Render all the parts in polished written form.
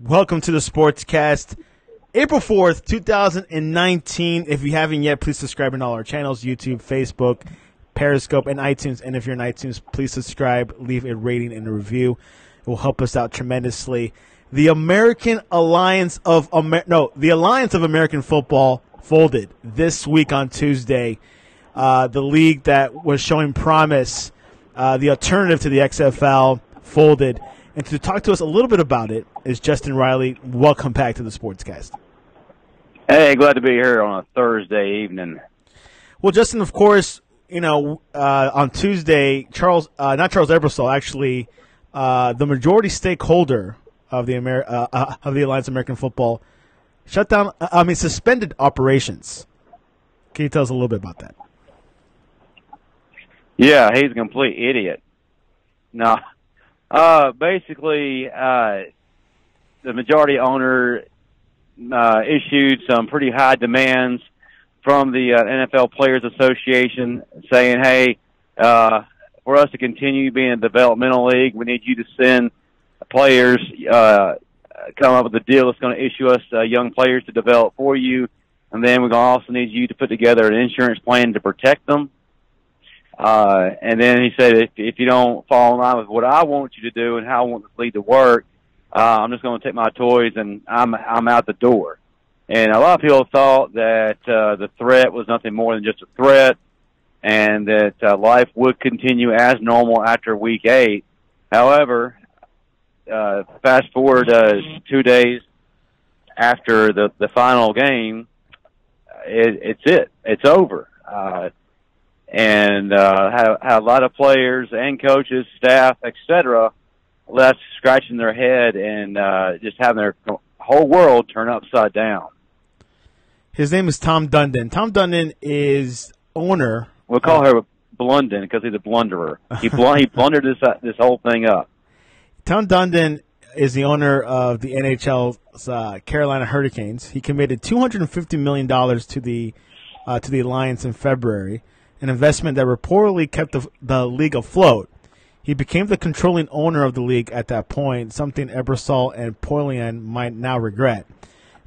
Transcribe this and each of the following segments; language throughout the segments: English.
Welcome to the Sportscast, April 4th, 2019. If you haven't yet, please subscribe on all our channels, YouTube, Facebook, Periscope, and iTunes. And if you're in iTunes, please subscribe, leave a rating and a review. It will help us out tremendously. The Alliance of American Football folded this week on Tuesday. The league that was showing promise, the alternative to the XFL, folded. And to talk to us a little bit about it is Justin Riley. Welcome back to the Sportscast. Hey, glad to be here on a Thursday evening. Well, Justin, of course, on Tuesday, not Charles Ebersol, actually, the majority stakeholder of the Alliance of American Football suspended operations. Can you tell us a little bit about that? Yeah, he's a complete idiot. No. Basically, the majority owner issued some pretty high demands from the NFL Players Association saying, hey, for us to continue being a developmental league, we need you to send players, come up with a deal that's going to issue us young players to develop for you, and then we're going to also need you to put together an insurance plan to protect them. And then he said, if you don't fall in line with what I want you to do and how I want this league to work, I'm just going to take my toys and I'm out the door. And a lot of people thought that the threat was nothing more than just a threat, and that life would continue as normal after Week 8. However, fast forward 2 days after the final game, it's over. And had a lot of players and coaches, staff, etc., left scratching their head and just having their whole world turn upside down. His name is Tom Dundon. Tom Dundon is owner. We'll call her Blunden because he's a blunderer. He blundered this whole thing up. Tom Dundon is the owner of the NHL's Carolina Hurricanes. He committed $250 million to the Alliance in February, an investment that reportedly kept the league afloat. He became the controlling owner of the league at that point, something Ebersol and Poilian might now regret.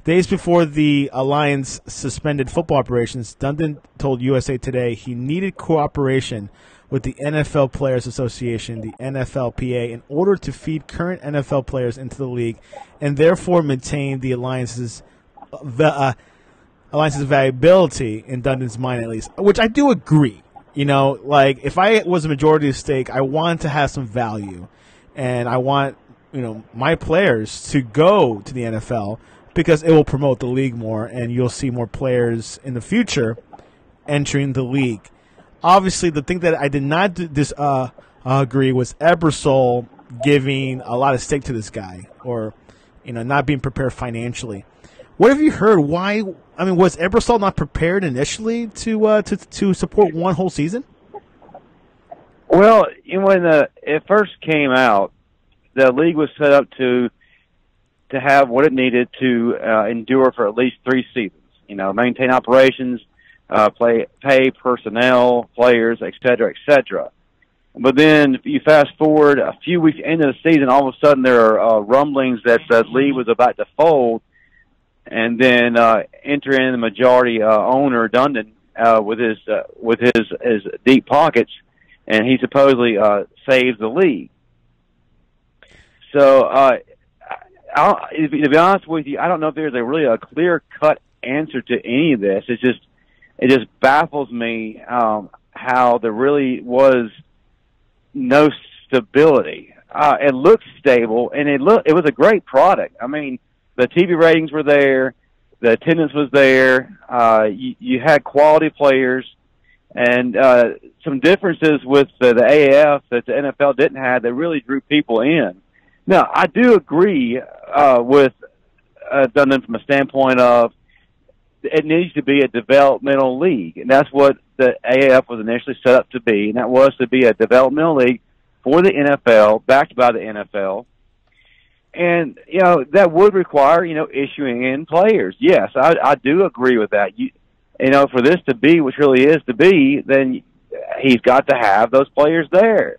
Days before the Alliance suspended football operations, Dundon told USA Today he needed cooperation with the NFL Players Association, the NFLPA, in order to feed current NFL players into the league and therefore maintain the Alliance's valuability in Dundon's mind, at least, which I do agree. If I was a majority stake, I want to have some value, and I want my players to go to the NFL because it will promote the league more, and you'll see more players in the future entering the league. Obviously, the thing that I did not agree was Ebersol giving a lot of stake to this guy, or not being prepared financially. What have you heard? Why? Was Ebersol not prepared initially to support one whole season? Well, when it first came out, the league was set up to have what it needed to endure for at least 3 seasons. Maintain operations, pay personnel, players, et cetera. But then you fast forward a few weeks into the season, all of a sudden there are rumblings that the league was about to fold. And then enter in the majority owner Dundon with his deep pockets, and he supposedly saves the league. So, to be honest with you, I don't know if there's a clear-cut answer to any of this. It just baffles me how there really was no stability. It looked stable, and it was a great product. The TV ratings were there, the attendance was there, you had quality players, and some differences with the AAF that the NFL didn't have that really drew people in. Now, I do agree with Dundon from a standpoint of it needs to be a developmental league, and that's what the AAF was initially set up to be, and that was to be a developmental league for the NFL, backed by the NFL. And, that would require, issuing in players. Yes, I do agree with that. For this to be what really is to be, then he's got to have those players there.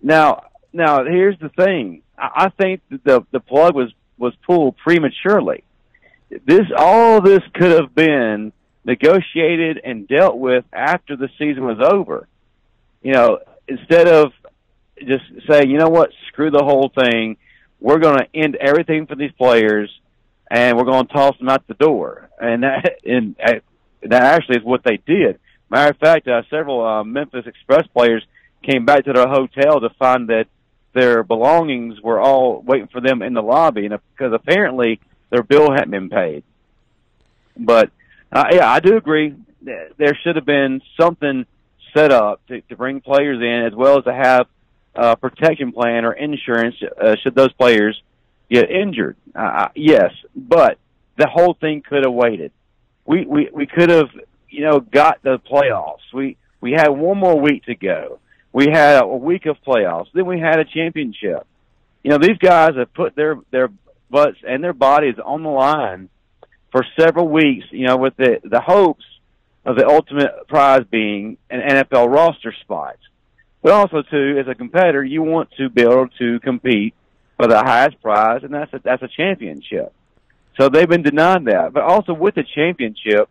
Now here's the thing. I think that the plug was was pulled prematurely. All of this could have been negotiated and dealt with after the season was over. Instead of just saying, you know what, screw the whole thing, we're going to end everything for these players, and we're going to toss them out the door. And that actually is what they did. Matter of fact, several Memphis Express players came back to their hotel to find that their belongings were all waiting for them in the lobby, and because apparently their bill hadn't been paid. But I do agree. There should have been something set up to bring players in, as well as to have a protection plan or insurance should those players get injured. Yes, but the whole thing could have waited. We could have, got the playoffs. We had one more week to go. We had a week of playoffs. Then we had a championship. These guys have put their butts and their bodies on the line for several weeks, with the hopes of the ultimate prize being an NFL roster spot. But also, too, as a competitor, you want to be able to compete for the highest prize, and that's a championship. So they've been denied that. But also with the championship,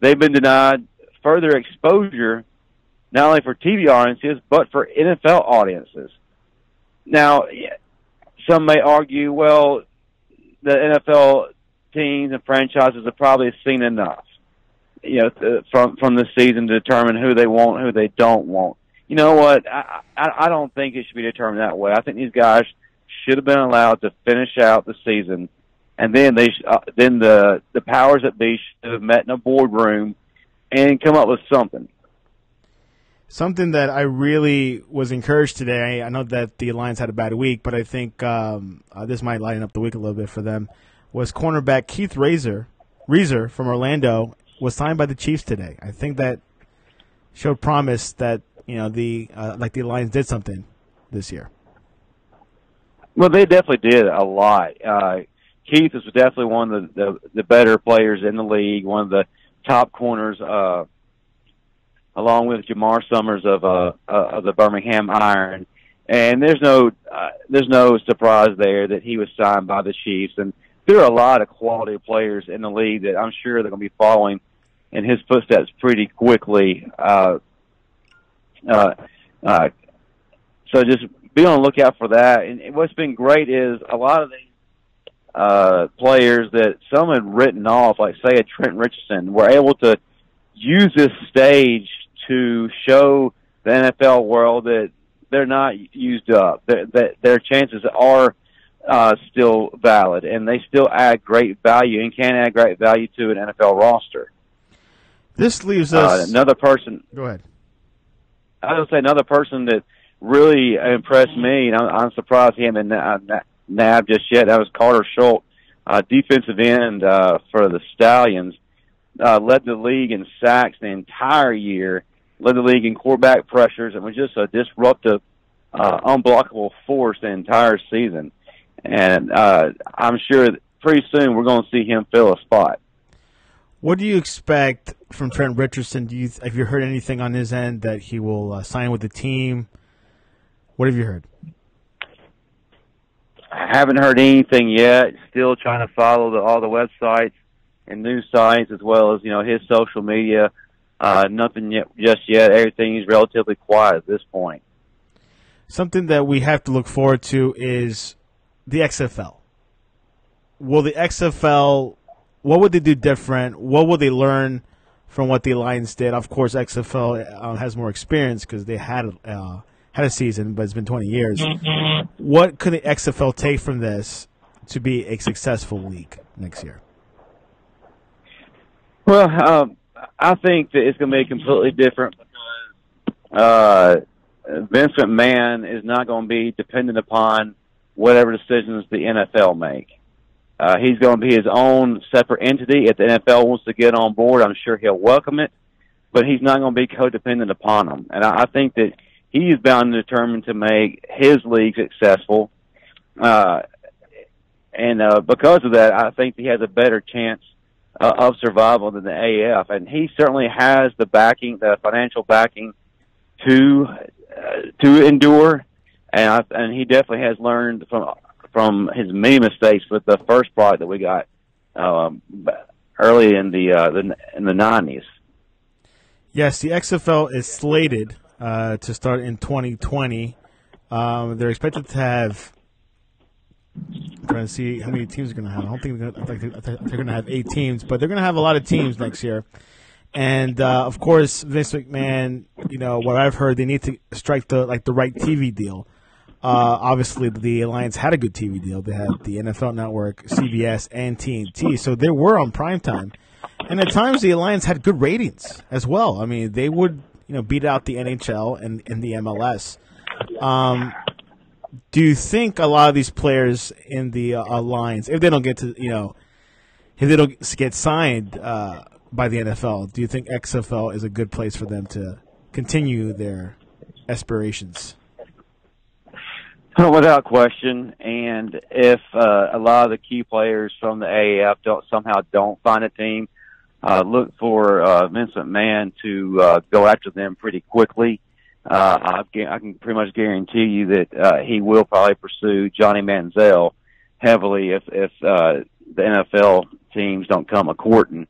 they've been denied further exposure, not only for TV audiences, but for NFL audiences. Now, some may argue, well, the NFL teams and franchises have probably seen enough, from the season to determine who they want, who they don't want. You know what? I don't think it should be determined that way. I think these guys should have been allowed to finish out the season, and then then the powers that be should have met in a boardroom and come up with something. Something that I really was encouraged today. I know that the Lions had a bad week, but I think this might lighten up the week a little bit for them. Was cornerback Keith Reaser from Orlando was signed by the Chiefs today. I think that showed promise that the Lions did something this year. Well, they definitely did a lot. Keith was definitely one of the better players in the league, one of the top corners, along with Jamar Summers of the Birmingham Iron. And there's no surprise there that he was signed by the Chiefs. And there are a lot of quality players in the league that I'm sure they're going to be following in his footsteps pretty quickly. So just be on the lookout for that. And what's been great is a lot of these players that some had written off, like say a Trent Richardson, were able to use this stage to show the NFL world that they're not used up, that their chances are still valid, and they still add great value and can add great value to an NFL roster. This leaves us another person. Go ahead. I would say another person that really impressed me, and I'm surprised he hasn't been nabbed just yet. That was Carter Schultz, defensive end for the Stallions. Led the league in sacks the entire year, led the league in quarterback pressures, and was just a disruptive, unblockable force the entire season. And I'm sure that pretty soon we're going to see him fill a spot. What do you expect from Trent Richardson? Have you heard anything on his end that he will sign with the team? What have you heard? I haven't heard anything yet. Still trying to follow all the websites and news sites, as well as his social media. Nothing just yet. Everything is relatively quiet at this point. Something that we have to look forward to is the XFL. Will the XFL? What would they do different? What will they learn from what the Lions did? Of course, XFL has more experience because they had a season, but it's been 20 years. What could the XFL take from this to be a successful league next year? Well, I think that it's going to be completely different because Vince McMahon is not going to be dependent upon whatever decisions the NFL make. He's going to be his own separate entity. If the NFL wants to get on board, I'm sure he'll welcome it, but he's not going to be codependent upon them. And I think that he is bound and determined to make his league successful. And because of that, I think he has a better chance of survival than the AF. And he certainly has the backing, the financial backing to endure. And he definitely has learned from from his many mistakes with the first product that we got early in the 90s. Yes, the XFL is slated to start in 2020. They're expected to have. I'm trying to see how many teams they're going to have. I don't think they're going to have 8 teams, but they're going to have a lot of teams next year. And of course, Vince McMahon. What I've heard, they need to strike the right TV deal. Obviously, the Alliance had a good TV deal. They had the NFL Network, CBS, and TNT, so they were on primetime. And at times, the Alliance had good ratings as well. I mean, they would beat out the NHL and the MLS. Do you think a lot of these players in the Alliance, if they don't get to if they don't get signed by the NFL, do you think XFL is a good place for them to continue their aspirations? Without question, and if a lot of the key players from the AAF don't find a team, look for Vince McMahon to go after them pretty quickly. I can pretty much guarantee you that he will probably pursue Johnny Manziel heavily if the NFL teams don't come a-courting.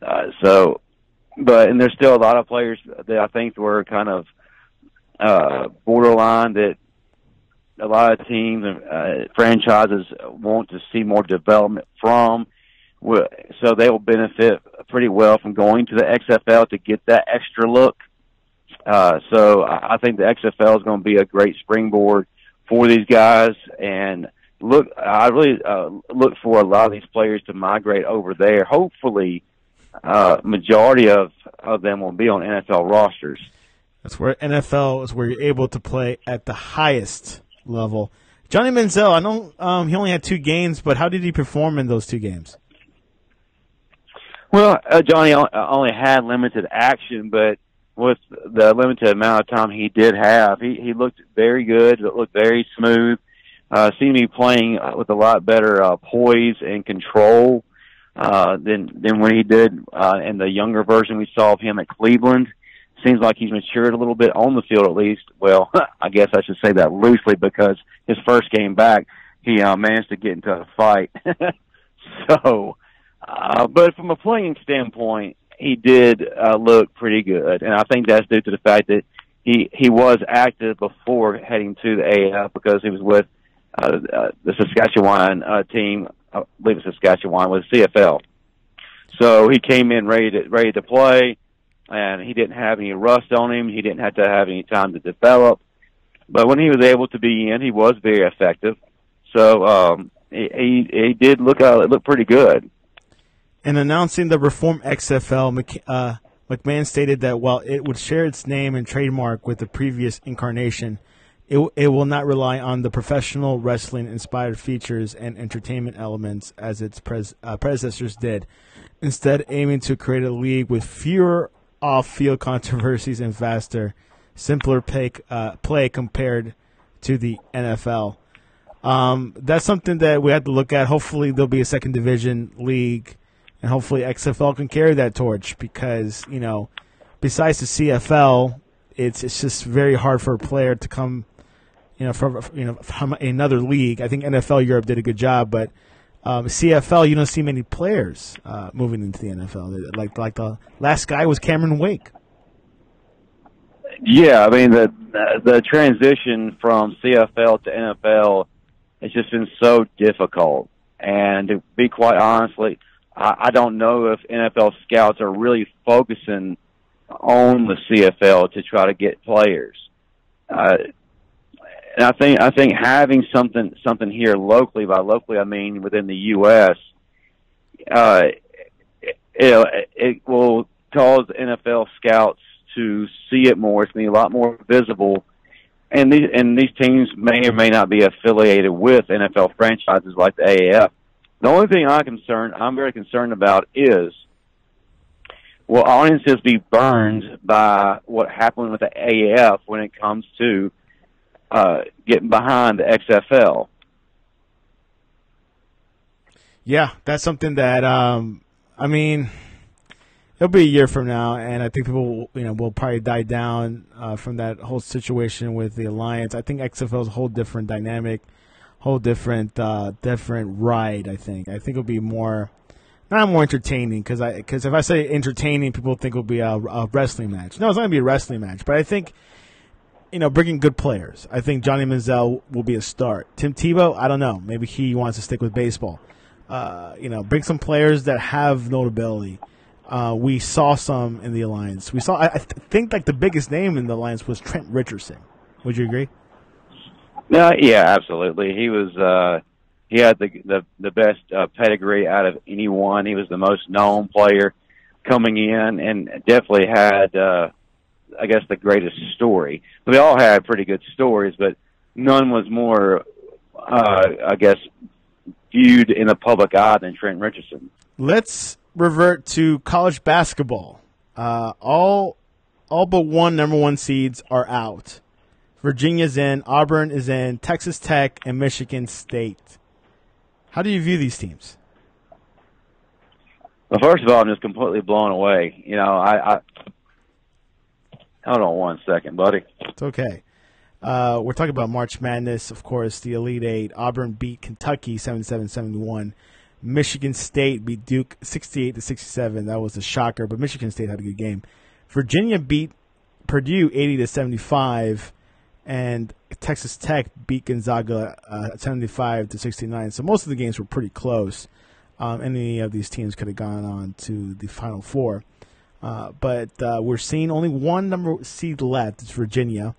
And there's still a lot of players that I think were kind of borderline that a lot of teams and franchises want to see more development from. So they will benefit pretty well from going to the XFL to get that extra look. So I think the XFL is going to be a great springboard for these guys. And I really look for a lot of these players to migrate over there. Hopefully, majority of them will be on NFL rosters. That's where NFL is where you're able to play at the highest level. Johnny Manziel, I know he only had 2 games, but how did he perform in those 2 games? Well, Johnny only had limited action, but with the limited amount of time he did have, he looked very good. It looked very smooth. Seemed to be playing with a lot better poise and control than when he did in the younger version we saw of him at Cleveland. Seems like he's matured a little bit on the field, at least. Well, I guess I should say that loosely because his first game back, he managed to get into a fight. But from a playing standpoint, he did look pretty good, and I think that's due to the fact that he was active before heading to the AAF because he was with the Saskatchewan team. I believe it's Saskatchewan with CFL. So he came in ready to play. And he didn't have any rust on him. He didn't have to have any time to develop. But when he was able to be in, he was very effective. So he did look pretty good. In announcing the Reform XFL, McMahon stated that while it would share its name and trademark with the previous incarnation, it will not rely on the professional wrestling-inspired features and entertainment elements as its predecessors did, instead aiming to create a league with fewer off-field controversies and faster, simpler play compared to the NFL. That's something that we have to look at. Hopefully there'll be a second division league, and hopefully XFL can carry that torch because, besides the CFL, it's just very hard for a player to come, from another league. I think NFL Europe did a good job, but CFL, you don't see many players moving into the NFL. Like the last guy was Cameron Wake. Yeah, I mean the transition from CFL to NFL has just been so difficult. And to be quite honestly, I don't know if NFL scouts are really focusing on the CFL to try to get players. And I think having something here locally, by locally I mean within the U.S., it will cause NFL scouts to see it more. It's going to be a lot more visible, and these teams may or may not be affiliated with NFL franchises like the AAF. The only thing I'm very concerned about is, will audiences be burned by what happened with the AAF when it comes to getting behind the XFL? Yeah, that's something that it'll be a year from now, and I think people will probably die down from that whole situation with the Alliance. I think XFL is a whole different dynamic, whole different ride. I think it'll be more. Not more entertaining because if I say entertaining, people think it'll be a wrestling match. No, it's not gonna be a wrestling match, but I think bringing good players. I think Johnny Manziel will be a start. Tim Tebow, I don't know. Maybe he wants to stick with baseball. Bring some players that have notability. We saw some in the Alliance. I think like the biggest name in the Alliance was Trent Richardson. Would you agree? No, yeah, absolutely. He was. He had the best pedigree out of anyone. He was the most known player coming in, and definitely had, I guess, the greatest story. They all had pretty good stories, but none was more, I guess, viewed in the public eye than Trent Richardson. Let's revert to college basketball. All but one number one seeds are out. Virginia's in, Auburn is in, Texas Tech, and Michigan State. How do you view these teams? Well, first of all, I'm just completely blown away. I hold on one second, buddy. It's okay. We're talking about March Madness, of course, the Elite Eight. Auburn beat Kentucky 77-71. Michigan State beat Duke 68-67. That was a shocker, but Michigan State had a good game. Virginia beat Purdue 80-75. And Texas Tech beat Gonzaga 75-69. So most of the games were pretty close. Any of these teams could have gone on to the Final Four. But we're seeing only one number seed left. It's Virginia.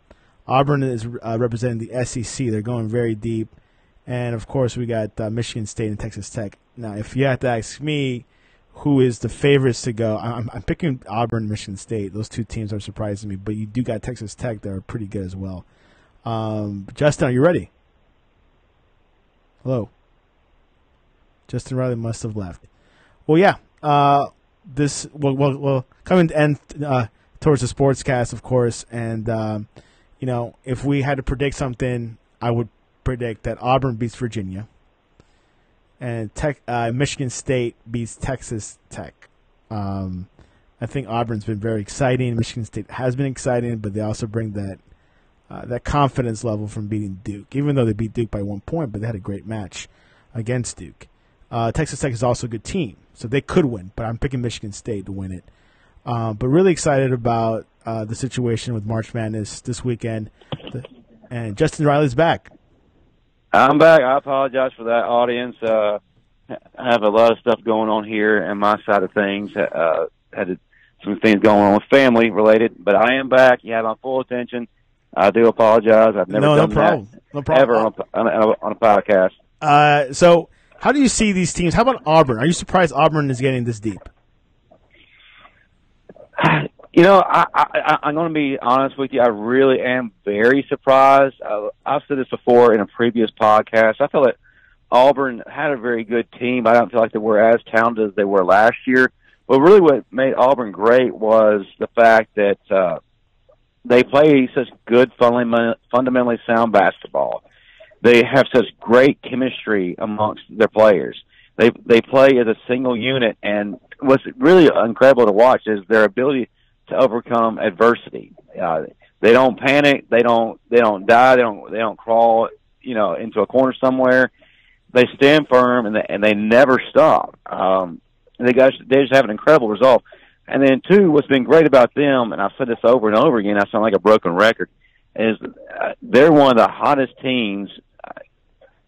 Auburn is representing the SEC. They're going very deep. And, of course, we got Michigan State and Texas Tech. Now, if you had to ask me who is the favorites to go, I'm picking Auburn and Michigan State. Those two teams are surprising me. But you do got Texas Tech that are pretty good as well. Justin, are you ready? Hello. Justin Riley must have left. Well, yeah. We'll coming to end towards the sportscast, of course. And if we had to predict something, I would predict that Auburn beats Virginia, and Michigan State beats Texas Tech. I think Auburn's been very exciting. Michigan State has been exciting, but they also bring that confidence level from beating Duke, even though they beat Duke by 1 point, but they had a great match against Duke. Texas Tech is also a good team, so they could win, but I'm picking Michigan State to win it. But really excited about the situation with March Madness this weekend. And Justin Riley's back. I'm back. I apologize for that, audience. I have a lot of stuff going on here on my side of things. Had some things going on with family related, but I am back. You have my full attention. I do apologize. I've never done that ever on a podcast. So how do you see these teams? How about Auburn? Are you surprised Auburn is getting this deep? I'm going to be honest with you. I really am very surprised. I've said this before in a previous podcast. I feel that Auburn had a very good team. I don't feel like they were as talented as they were last year. But really what made Auburn great was the fact that they play such good, fundamentally sound basketball. They have such great chemistry amongst their players. They play as a single unit, and what's really incredible to watch is their ability to overcome adversity. They don't panic. They don't die. They don't crawl, into a corner somewhere. They stand firm and they never stop. They just have an incredible result. And then two, what's been great about them, and I've said this over and over again, I sound like a broken record, is they're one of the hottest teams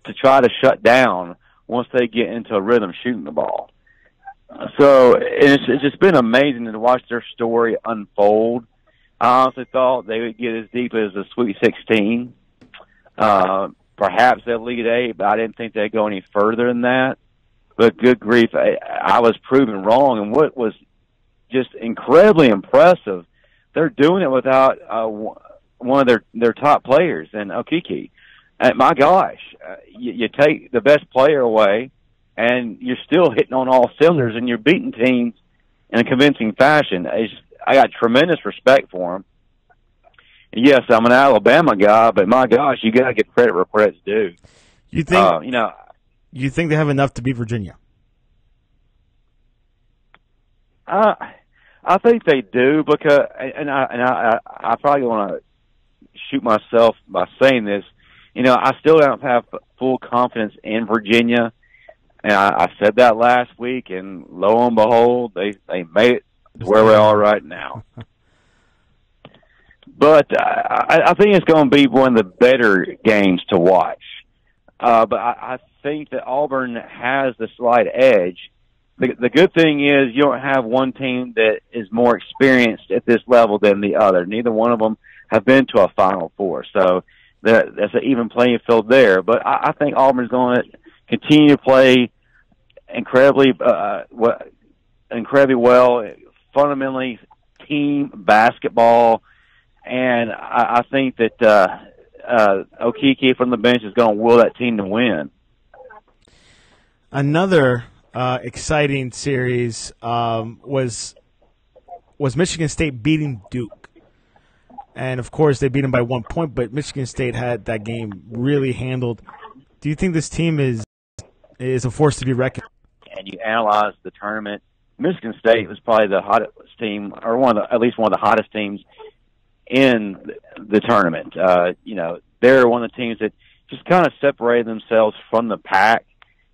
to try to shut down once they get into a rhythm shooting the ball. So it's just been amazing to watch their story unfold. I honestly thought they would get as deep as the Sweet 16. Perhaps they'll Elite Eight, but I didn't think they'd go any further than that. But good grief, I was proven wrong. And what was just incredibly impressive, they're doing it without one of their top players, and Okeke. My gosh, you take the best player away, and you're still hitting on all cylinders, and you're beating teams in a convincing fashion. I got tremendous respect for him. Yes, I'm an Alabama guy, but my gosh, you got to give credit where credit's due. You think? You think they have enough to beat Virginia? I think they do because, and I probably want to shoot myself by saying this. I still don't have full confidence in Virginia. And I said that last week, and lo and behold, they made it to where we are right now. But I think it's going to be one of the better games to watch. But I think that Auburn has the slight edge. The good thing is you don't have one team that is more experienced at this level than the other. Neither one of them have been to a Final Four, so that's an even playing field there. But I think Auburn's going to continue to play incredibly well, fundamentally team basketball, and I think that Okeke from the bench is going to will that team to win. Another exciting series was Michigan State beating Duke. And, of course, they beat them by 1 point, but Michigan State had that game really handled. Do you think this team is a force to be reckoned? And you analyze the tournament, Michigan State was probably the hottest team, or at least one of the hottest teams in the tournament. They're one of the teams that just kind of separated themselves from the pack.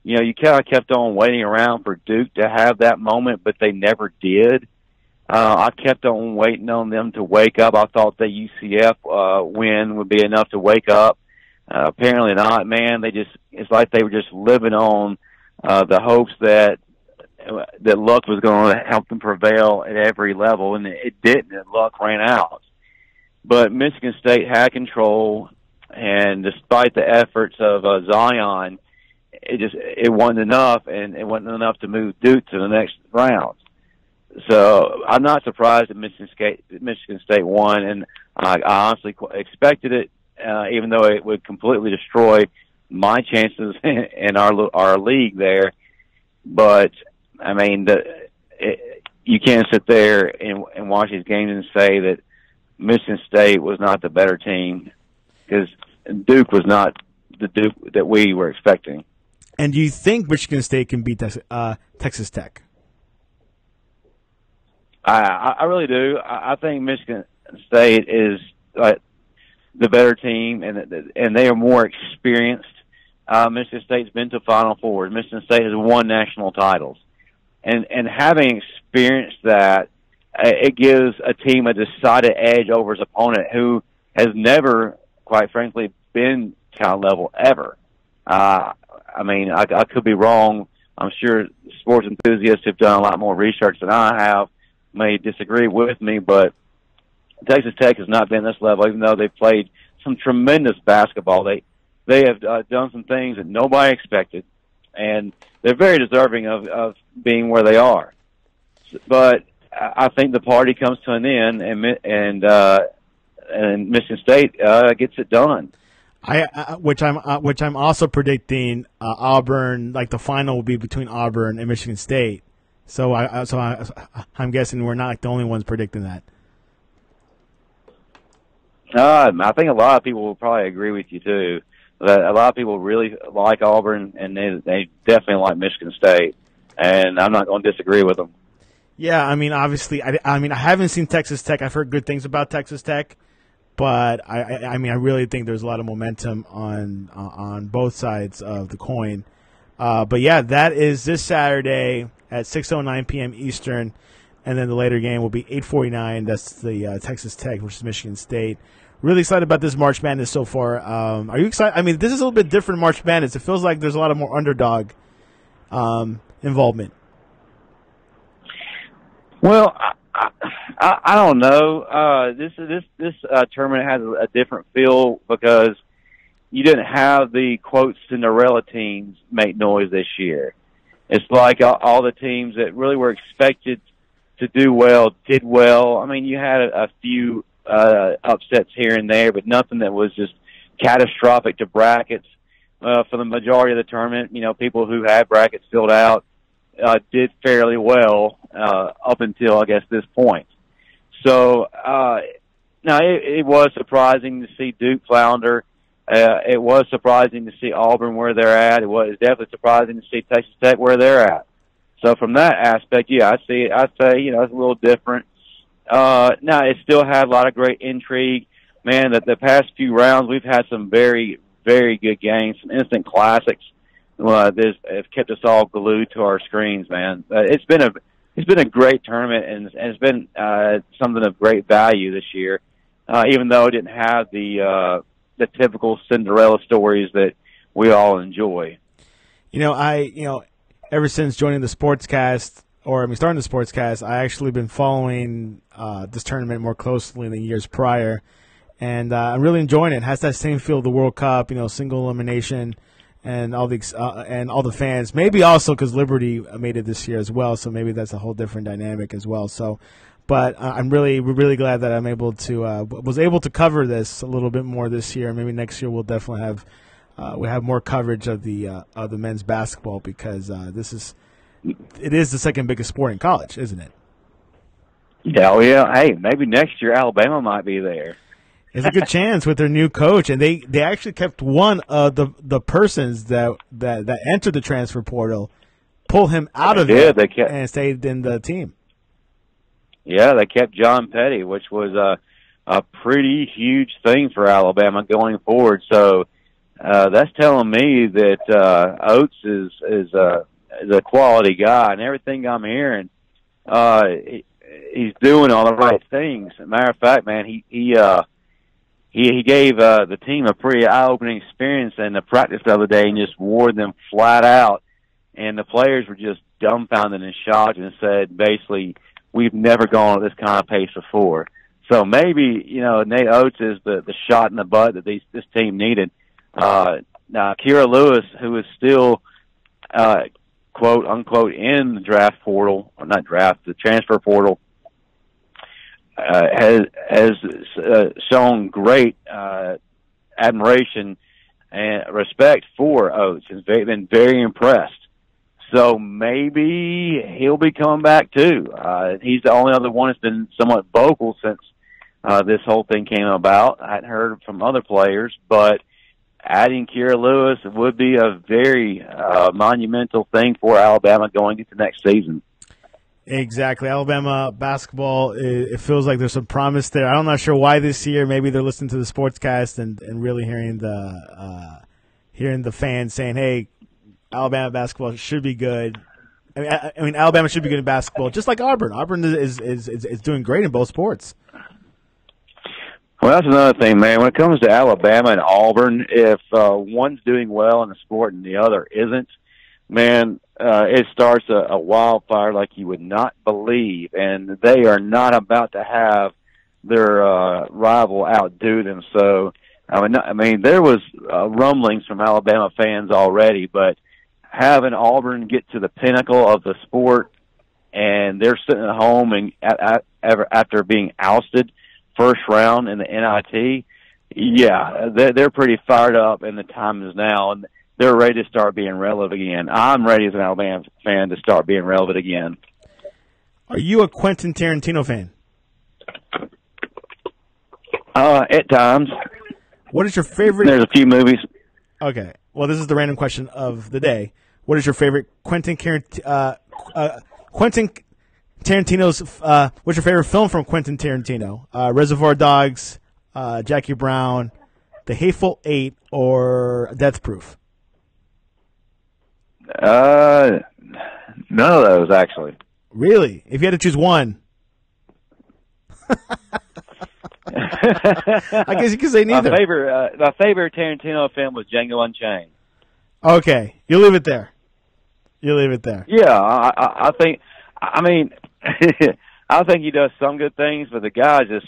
You kind of kept on waiting around for Duke to have that moment, but they never did. I kept on waiting on them to wake up. I thought the UCF win would be enough to wake up. Apparently not, man. It's like they were just living on the hopes that luck was going to help them prevail at every level, and it didn't. And luck ran out. But Michigan State had control, and despite the efforts of Zion, it wasn't enough, and it wasn't enough to move Duke to the next round. So I'm not surprised that Michigan State won, and I honestly expected it, even though it would completely destroy my chances in our league there. But I mean, you can't sit there and watch these games and say that Michigan State was not the better team, because Duke was not the Duke that we were expecting. And do you think Michigan State can beat Texas Tech? I really do. I think Michigan State is the better team, and they are more experienced. Michigan State's been to Final Four. Michigan State has won national titles, and having experienced that, it gives a team a decided edge over its opponent, who has never, quite frankly, been talent level ever. I mean, I could be wrong. I'm sure sports enthusiasts have done a lot more research than I have, may disagree with me, but Texas Tech has not been this level, even though they've played some tremendous basketball. They have done some things that nobody expected, and they're very deserving of being where they are. But I think the party comes to an end, and Michigan State gets it done. Which I'm also predicting Auburn, like the final will be between Auburn and Michigan State. So I'm guessing we're not the only ones predicting that. I think a lot of people will probably agree with you too. That a lot of people really like Auburn, and they definitely like Michigan State, and I'm not going to disagree with them. Yeah, I mean, obviously, I haven't seen Texas Tech. I've heard good things about Texas Tech, but I really think there's a lot of momentum on both sides of the coin. But yeah, that is this Saturday at 6:09 p.m. Eastern, and then the later game will be 8:49. That's the Texas Tech versus Michigan State. Really excited about this March Madness so far. Are you excited? I mean, this is a little bit different March Madness. It feels like there's a lot of more underdog involvement. Well, I don't know. This tournament has a different feel because you didn't have the quote Cinderella teams make noise this year. It's like all the teams that really were expected to do well did well. I mean, you had a few upsets here and there, but nothing that was just catastrophic to brackets. For the majority of the tournament, people who had brackets filled out did fairly well up until, I guess, this point. So, now it was surprising to see Duke flounder. It was surprising to see Auburn where they're at. It was definitely surprising to see Texas Tech where they're at. So from that aspect, yeah, I see it. I say, it's a little different. Now, it still had a lot of great intrigue. Man, the past few rounds, we've had some very, very good games, some instant classics. This has kept us all glued to our screens, man. It's been a great tournament, and it's been something of great value this year. Even though it didn't have the typical Cinderella stories that we all enjoy. Ever since joining the Sportscast, starting the Sportscast, I actually been following this tournament more closely than years prior, and I'm really enjoying it. It has that same feel of the World Cup, single elimination, and all the fans. Maybe also because Liberty made it this year as well, so maybe that's a whole different dynamic as well. So. But we're really glad that I'm was able to cover this a little bit more this year. Maybe next year we'll definitely have more coverage of the men's basketball, because it is the second biggest sport in college, isn't it? Yeah, well, yeah. Hey, maybe next year Alabama might be there. There's a good chance with their new coach, and they actually kept one of the persons that entered the transfer portal, pull him out of it, and stayed in the team. Yeah, they kept John Petty, which was a pretty huge thing for Alabama going forward. So that's telling me that Oates is a quality guy, and everything I'm hearing, he's doing all the right things. As a matter of fact, man, he gave the team a pretty eye-opening experience in the practice the other day, and just wore them flat out. And the players were just dumbfounded and shocked, and said basically, we've never gone at this kind of pace before. So maybe, Nate Oates is the shot in the butt that this team needed. Now, Kira Lewis, who is still, quote unquote, in the draft portal, or not draft, the transfer portal, has shown great admiration and respect for Oates. Has been very impressed. So maybe he'll be coming back too. He's the only other one that's been somewhat vocal since this whole thing came about. I hadn't heard from other players, but adding Kira Lewis would be a very monumental thing for Alabama going into next season. Exactly. Alabama basketball, it feels like there's some promise there. I'm not sure why this year. Maybe they're listening to the Sportscast and really hearing the fans saying, hey, Alabama basketball should be good. I mean, Alabama should be good in basketball, just like Auburn. Auburn is doing great in both sports. Well, that's another thing, man. When it comes to Alabama and Auburn, if one's doing well in the sport and the other isn't, man, it starts a wildfire like you would not believe, and they are not about to have their rival outdo them. So, I mean, there was rumblings from Alabama fans already, but having Auburn get to the pinnacle of the sport, and they're sitting at home and after being ousted first round in the NIT, yeah, they're pretty fired up, and the time is now, and they're ready to start being relevant again. I'm ready as an Alabama fan to start being relevant again. Are you a Quentin Tarantino fan? At times. What is your favorite? There's a few movies. Okay. Well, this is the random question of the day. What is your favorite Quentin Tarantino's? What's your favorite film from Quentin Tarantino? Reservoir Dogs, Jackie Brown, The Hateful Eight, or Death Proof? None of those, actually. Really? If you had to choose one. I guess you could say neither. My favorite Tarantino film was Django Unchained. Okay. You leave it there. Yeah, I think, I mean, I think he does some good things, but the guy's just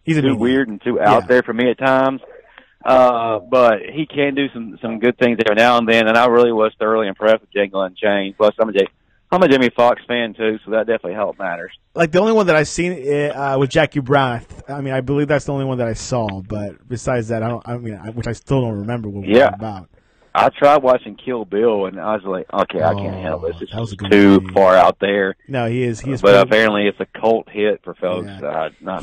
too weird and too out there for me at times. But he can do some good things every now and then, and I really was thoroughly impressed with Django Unchained. Plus, I'm a Jamie Foxx fan too, so that definitely helped matters. Like the only one that I've seen was Jackie Brown. I believe that's the only one that I saw. But besides that, which I still don't remember what it was about. I tried watching Kill Bill, and I was like, okay, I can't handle this. It's too far out there. No, he is. But apparently it's a cult hit for folks. Yeah. I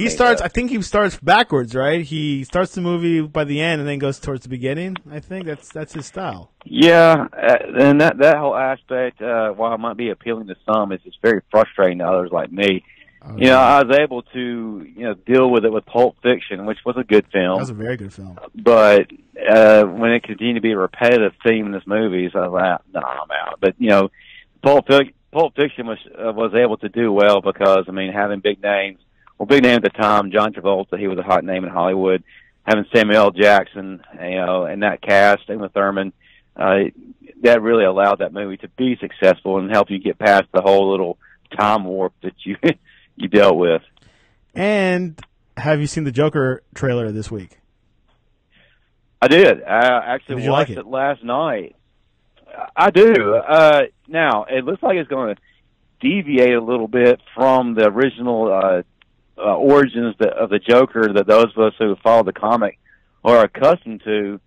think he starts backwards, right? He starts the movie by the end and then goes towards the beginning. I think that's his style. Yeah, and that whole aspect, while it might be appealing to some, it's very frustrating to others like me. You know, I was able to, deal with it with Pulp Fiction, which was a good film. That was a very good film. But when it continued to be a repetitive theme in this movie, so I was like, no, I'm out. But, Pulp Fiction was able to do well because, having big names at the time, John Travolta, he was a hot name in Hollywood, having Samuel L. Jackson, and that cast, Uma Thurman, that really allowed that movie to be successful and help you get past the whole little time warp that you you dealt with. And have you seen the Joker trailer this week? I did. I actually watched it last night. I do. Now, it looks like it's going to deviate a little bit from the original origins of the Joker that those of us who follow the comic are accustomed to,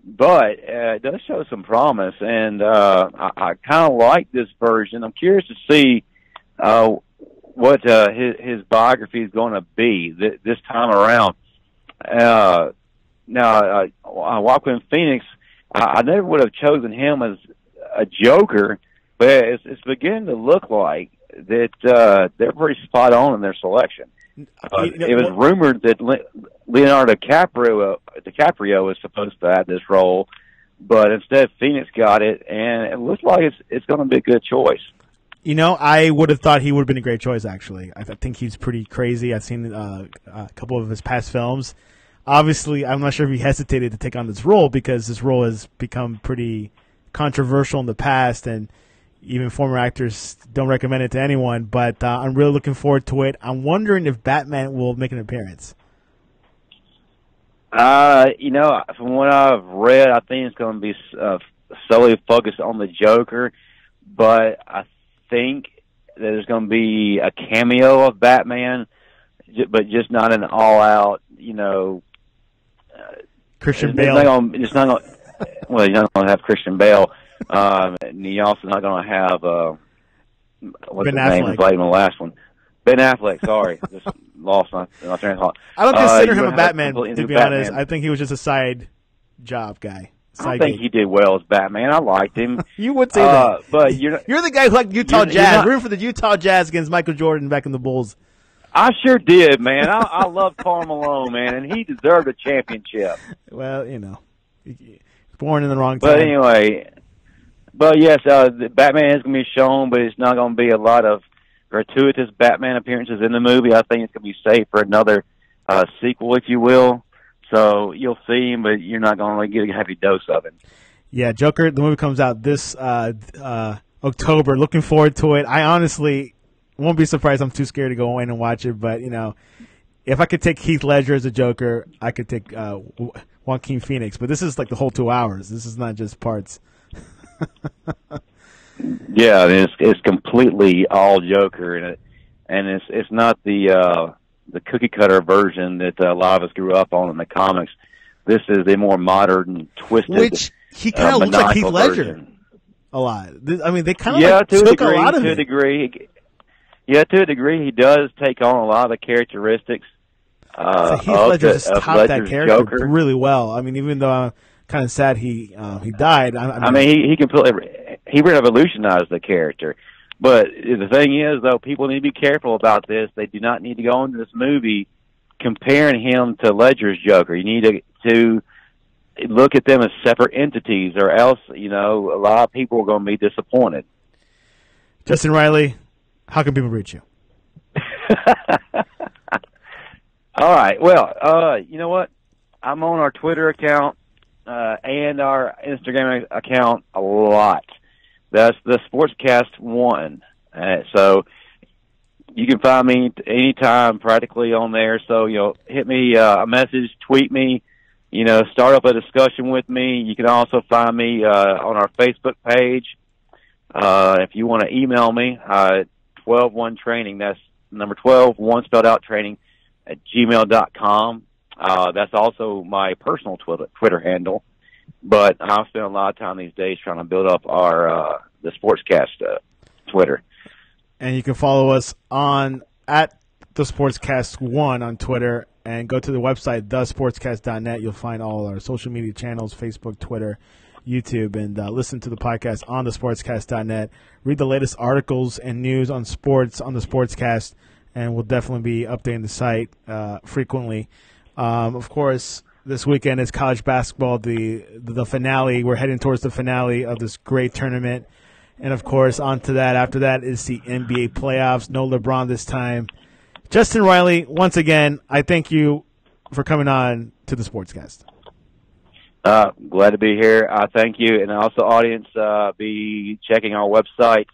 but it does show some promise, and I kind of like this version. I'm curious to see what his biography is going to be this time around. Now, Joaquin Phoenix, I never would have chosen him as a Joker, but it's beginning to look like that they're pretty spot on in their selection. It was rumored that Leonardo DiCaprio was supposed to have this role, but instead Phoenix got it, and it looks like it's going to be a good choice. I would have thought he would have been a great choice, actually. I think he's pretty crazy. I've seen a couple of his past films. Obviously, I'm not sure if he hesitated to take on this role because this role has become pretty controversial in the past, and even former actors don't recommend it to anyone. But I'm really looking forward to it. I'm wondering if Batman will make an appearance. From what I've read, I think it's going to be solely focused on the Joker, but I think that there's going to be a cameo of Batman, but just not an all-out, Christian Bale. It's not going well, you're not going to have Christian Bale. And you're also not going to have, what's Ben his Affleck. name? He played in the last one. Ben Affleck, sorry. Just lost my train of thought. I don't consider him you're a gonna Batman, have to be Batman. honest. I think he was just a side job guy. I think he did well as Batman. I liked him. You would say that. But you're the guy who liked Utah Jazz. Rooting for the Utah Jazz against Michael Jordan back in the Bulls. I sure did, man. I love Karl Malone, man, and he deserved a championship. Well, he's born in the wrong time. But anyway, yes, the Batman is going to be shown, but it's not going to be a lot of gratuitous Batman appearances in the movie. I think it's going to be safe for another sequel, if you will. So you'll see him, but you're not going to get a heavy dose of it. Yeah, Joker, the movie comes out this October. Looking forward to it. I honestly won't be surprised. I'm too scared to go in and watch it, but, if I could take Heath Ledger as a Joker, I could take Joaquin Phoenix. But this is like the whole 2 hours. This is not just parts. Yeah, it's completely all Joker, and it's not the cookie cutter version that a lot of us grew up on in the comics. This is a more modern, twisted, which he kind of looks like Heath Ledger version. A lot. I mean, they kind of took a lot of it. To a degree, he does take on a lot of the characteristics. So Heath Ledger just topped that character Joker really well. I mean, even though I'm kind of sad he died. He completely he revolutionized the character. But the thing is, though, people need to be careful about this. They do not need to go into this movie comparing him to Ledger's Joker. You need to look at them as separate entities, or else, a lot of people are going to be disappointed. Justin Riley, how can people reach you? All right. Well, you know what? I'm on our Twitter account and our Instagram account a lot. That's the Sportscast 1. So you can find me anytime practically on there. So, hit me a message, tweet me, start up a discussion with me. You can also find me on our Facebook page. If you want to email me, 121training, that's number 12, one spelled out, training @gmail.com. That's also my personal Twitter handle. But I spend a lot of time these days trying to build up our the Sportscast Twitter. And you can follow us on @the Sportscast1 on Twitter, and go to the website thesportscast.net. You'll find all our social media channels: Facebook, Twitter, YouTube, and listen to the podcast on thesportscast.net. Read the latest articles and news on sports on the Sportscast, and we'll definitely be updating the site frequently. Of course, this weekend is college basketball, the finale. We're heading towards the finale of this great tournament. And, of course, after that is the NBA playoffs. No LeBron this time. Justin Riley, once again, I thank you for coming on to the Sportscast. Glad to be here. Thank you. And also, audience, be checking our website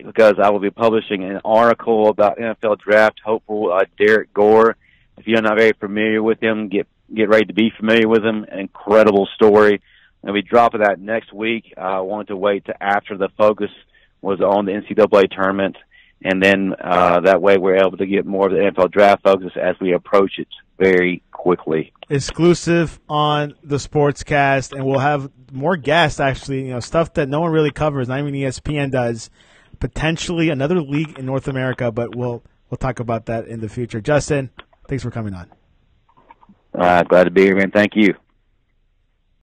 because I will be publishing an article about NFL draft hopeful Derek Gore. If you're not very familiar with him, get ready to be familiar with him. An incredible story. And we dropping that next week. I wanted to wait to after the focus was on the NCAA tournament, and then that way we're able to get more of the NFL draft focus as we approach it very quickly. Exclusive on the Sportscast, and we'll have more guests, actually, stuff that no one really covers, not even ESPN does. Potentially another league in North America, but we'll talk about that in the future. Justin, thanks for coming on. Glad to be here, man. Thank you.